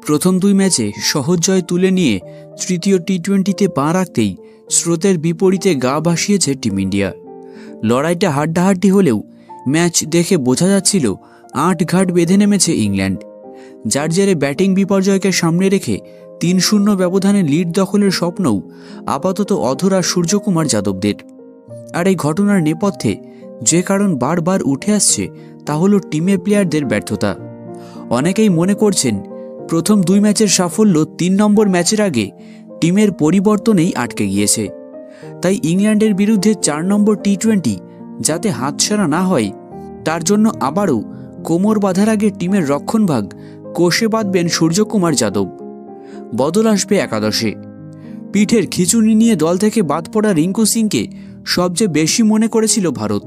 প্রথম দুই ম্যাচে সহজ জয় তুলে নিয়ে তৃতীয় টি-20তে পা রাখতেই স্রোতের বিপরীতে গা ভাসিয়েছে টিম ইন্ডিয়া। লড়াইটা হাড্ডাহাড্ডি হলেও ম্যাচ দেখে বোঝা যাচ্ছিল আট ঘাট বেঁধে নেমেছে ইংল্যান্ড, যার জেরে ব্যাটিং বিপর্যয়কে সামনে রেখে ৩-০ ব্যবধানে লিড দখলের স্বপ্নও আপাতত অধরা সূর্যকুমার যাদবদের। আর এই ঘটনার নেপথ্যে যে কারণ বারবার উঠে আসছে তা হল টিমের প্লেয়ারদের ব্যর্থতা। অনেকেই মনে করছেন প্রথম দুই ম্যাচের সাফল্য ৩ নম্বর ম্যাচের আগে টিমের পরিবর্তনেই আটকে গিয়েছে। তাই ইংল্যান্ডের বিরুদ্ধে ৪ নম্বর টি-20 যাতে হাতছাড়া না হয় তার জন্য আবারও কোমর বাঁধার আগে টিমের রক্ষণভাগ কষে বাঁধবেন সূর্যকুমার যাদব। বদল আসবে একাদশে। পিঠের খিঁচুনি নিয়ে দল থেকে বাদ পড়া রিঙ্কু সিংকে সবচেয়ে বেশি মনে করেছিল ভারত।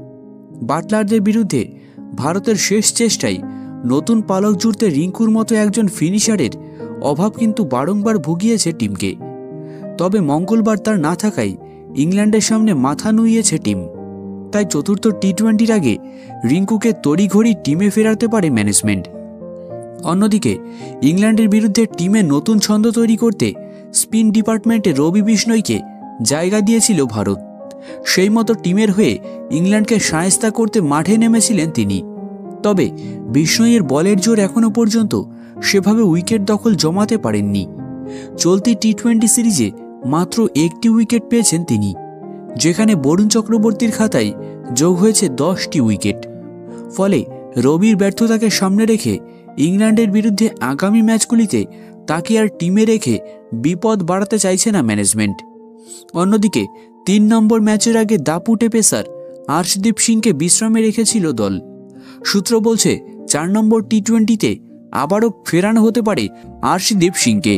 বাটলারদের বিরুদ্ধে ভারতের শেষ চেষ্টায় নতুন পালক জুড়তে রিঙ্কুর মতো একজন ফিনিশারের অভাব কিন্তু বারংবার ভুগিয়েছে টিমকে। তবে মঙ্গলবার তার না থাকায় ইংল্যান্ডের সামনে মাথা নুইয়েছে টিম। তাই চতুর্থ টি-20র আগে রিঙ্কুকে তড়িঘড়ি টিমে ফেরাতে পারে ম্যানেজমেন্ট। অন্যদিকে ইংল্যান্ডের বিরুদ্ধে টিমে নতুন ছন্দ তৈরি করতে স্পিন ডিপার্টমেন্টে রবি বিষ্ণইকে জায়গা দিয়েছিল ভারত। সেই মতো টিমের হয়ে ইংল্যান্ডকে শায়েস্তা করতে মাঠে নেমেছিলেন তিনি। তবে বিষ্ণইয়ের বলের জোর এখনও পর্যন্ত সেভাবে উইকেট দখল জমাতে পারেননি। চলতি টি-20 সিরিজে মাত্র একটি উইকেট পেয়েছেন তিনি, যেখানে বরুণ চক্রবর্তীর খাতায় যোগ হয়েছে 10টি উইকেট। ফলে রবির ব্যর্থতাকে সামনে রেখে ইংল্যান্ডের বিরুদ্ধে আগামী ম্যাচগুলিতে তাকে আর টিমে রেখে বিপদ বাড়াতে চাইছে না ম্যানেজমেন্ট। অন্যদিকে ৩ নম্বর ম্যাচের আগে দাপুটে পেসার আর্শদীপ সিংকে বিশ্রামে রেখেছিল দল। সূত্র বলছে ৪ নম্বর টি-20তে আবারও ফেরানো হতে পারে আর্শদীপ সিংকে।